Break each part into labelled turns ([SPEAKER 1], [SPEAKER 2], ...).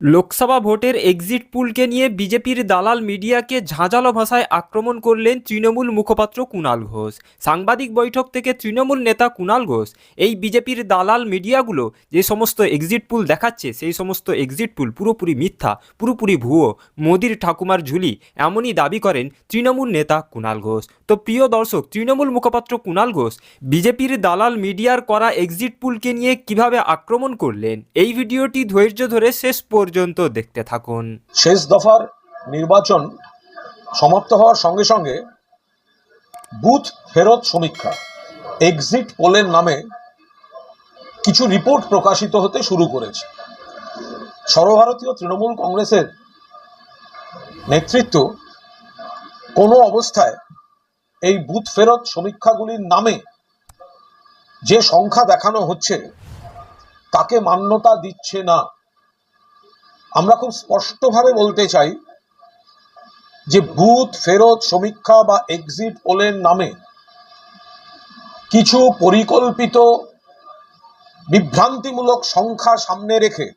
[SPEAKER 1] লোকসভা ভোটের এক্সিট পুলকে নিয়ে বিজেপির দালাল মিডিয়াকে ঝাঁঝালো ভাষায় আক্রমণ করলেন তৃণমূল মুখপাত্র কুণাল ঘোষ। সাংবাদিক বৈঠক থেকে তৃণমূল নেতা কুণাল ঘোষ এই বিজেপির দালাল মিডিয়াগুলো যে সমস্ত এক্সিট পুল দেখাচ্ছে সেই সমস্ত এক্সিট পুল পুরোপুরি মিথ্যা, পুরোপুরি ভুয়ো, মোদির ঠাকুমার ঝুলি, এমনই দাবি করেন তৃণমূল নেতা কুণাল ঘোষ। তো প্রিয় দর্শক, তৃণমূল মুখপাত্র কুণাল ঘোষ বিজেপির দালাল মিডিয়ার করা এক্সিট পুলকে নিয়ে কিভাবে আক্রমণ করলেন, এই ভিডিওটি ধৈর্য ধরে শেষ পর্যন্ত দেখতে থাকুন।
[SPEAKER 2] শেষ দফার নির্বাচন সমাপ্ত হওয়ার সঙ্গে সঙ্গে বুথ ফেরত সমীক্ষা এক্সিট পোলের নামে কিছু রিপোর্ট প্রকাশিত হতে শুরু করেছে। সর্বভারতীয় তৃণমূল কংগ্রেসের নেতৃত্ব কোনো অবস্থায় এই বুথ ফেরত সমীক্ষাগুলির নামে যে সংখ্যা দেখানো হচ্ছে তাকে মান্যতা দিচ্ছে না। আমরা খুব স্পষ্টভাবে বলতে চাই যে বুথ ফেরত সমীক্ষা বা এক্সিট পোলের নামে কিছু পরিকল্পিত বিভ্রান্তিমূলক সংখ্যা সামনে রেখে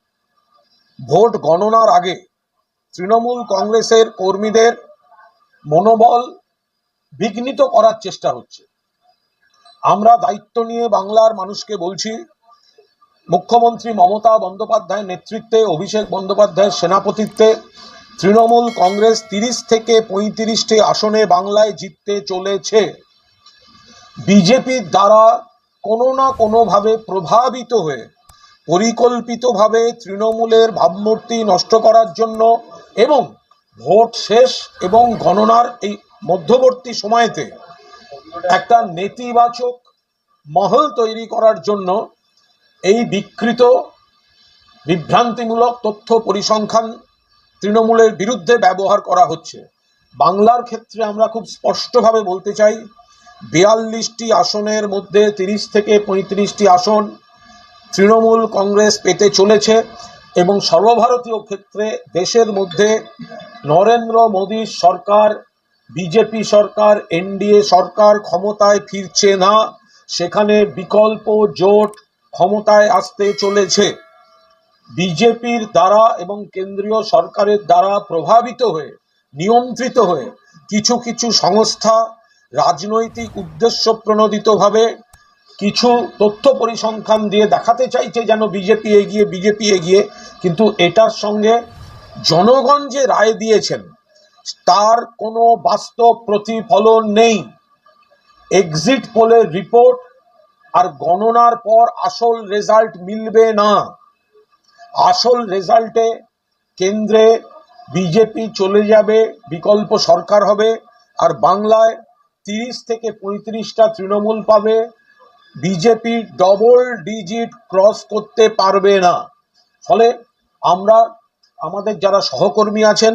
[SPEAKER 2] ভোট গণনার আগে তৃণমূল কংগ্রেসের কর্মীদের মনোবল বিঘ্নিত করার চেষ্টা হচ্ছে। আমরা দায়িত্ব নিয়ে বাংলার মানুষকে বলছি, মুখ্যমন্ত্রী মমতা বন্দ্যোপাধ্যায়ের নেতৃত্বে, অভিষেক বন্দ্যোপাধ্যায়ের সেনাপতিত্বে তৃণমূল কংগ্রেস 30 থেকে 35টি আসনে বাংলায় জিততে চলেছে। বিজেপির দ্বারা কোনো না কোনোভাবে প্রভাবিত হয়ে পরিকল্পিতভাবে তৃণমূলের ভাবমূর্তি নষ্ট করার জন্য এবং ভোট শেষ এবং গণনার এই মধ্যবর্তী সময়েতে একটা নেতিবাচক মহল তৈরি করার জন্য এই বিকৃত বিভ্রান্তিমূলক তথ্য পরিসংখ্যান তৃণমূলের বিরুদ্ধে ব্যবহার করা হচ্ছে। বাংলার ক্ষেত্রে আমরা খুব স্পষ্টভাবে বলতে চাই, 42টি আসনের মধ্যে 30 থেকে 35টি আসন তৃণমূল কংগ্রেস পেতে চলেছে এবং সর্বভারতীয় ক্ষেত্রে দেশের মধ্যে নরেন্দ্র মোদীর সরকার, বিজেপি সরকার, এনডিএ সরকার ক্ষমতায় ফিরছে না, সেখানে বিকল্প জোট ক্ষমতায় আসতে চলেছে। বিজেপির দ্বারা এবং কেন্দ্রীয় সরকারের দ্বারা প্রভাবিত হয়ে, নিয়ন্ত্রিত হয়ে কিছু কিছু সংস্থা রাজনৈতিক উদ্দেশ্য প্রণোদিতভাবে কিছু তথ্য পরিসংখ্যান দিয়ে দেখাতে চাইছে যেন বিজেপি এগিয়ে, কিন্তু এটার সঙ্গে জনগণ যে রায় দিয়েছেন তার কোনো বাস্তব প্রতিফলন নেই। এক্সিট পোলের রিপোর্ট আর গণনার পর আসল রেজাল্ট মিলবে না। আসল রেজাল্টে কেন্দ্রে বিজেপি চলে যাবে, বিকল্প সরকার হবে, আর বাংলায় 30 থেকে 35টা তৃণমূল পাবে। বিজেপি ডবল ডিজিট ক্রস করতে পারবে না। ফলে আমরা আমাদের যারা সহকর্মী আছেন,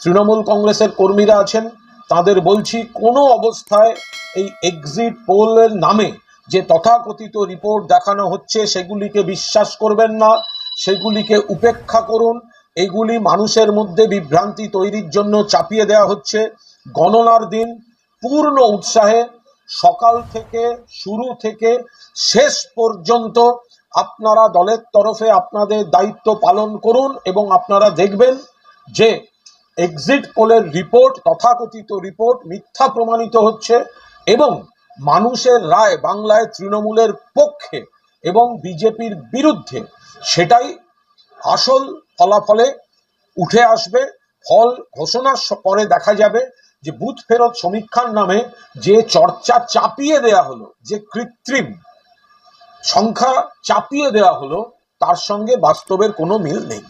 [SPEAKER 2] তৃণমূল কংগ্রেসের কর্মীরা আছেন, তাদের বলছি, কোনো অবস্থায় এই এক্সিট পোলের নামে যে তথাকথিত রিপোর্ট দেখানো হচ্ছে সেগুলিকে বিশ্বাস করবেন না, সেগুলিকে উপেক্ষা করুন। এগুলি মানুষের মধ্যে বিভ্রান্তি তৈরির জন্য চাপিয়ে দেওয়া হচ্ছে। গণনার দিন পূর্ণ উৎসাহে সকাল থেকে শুরু থেকে শেষ পর্যন্ত আপনারা দলের তরফে আপনাদের দায়িত্ব পালন করুন এবং আপনারা দেখবেন যে এক্সিট পোলের রিপোর্ট, তথাকথিত রিপোর্ট মিথ্যা প্রমাণিত হচ্ছে এবং মানুষের রায় বাংলায় তৃণমূলের পক্ষে এবং বিজেপির বিরুদ্ধে, সেটাই আসল ফলাফলে উঠে আসবে। ফল ঘোষণার পরে দেখা যাবে যে বুথ ফেরত সমীক্ষার নামে যে চর্চা চাপিয়ে দেয়া হলো, যে কৃত্রিম সংখ্যা চাপিয়ে দেওয়া হলো, তার সঙ্গে বাস্তবের কোনো মিল নেই।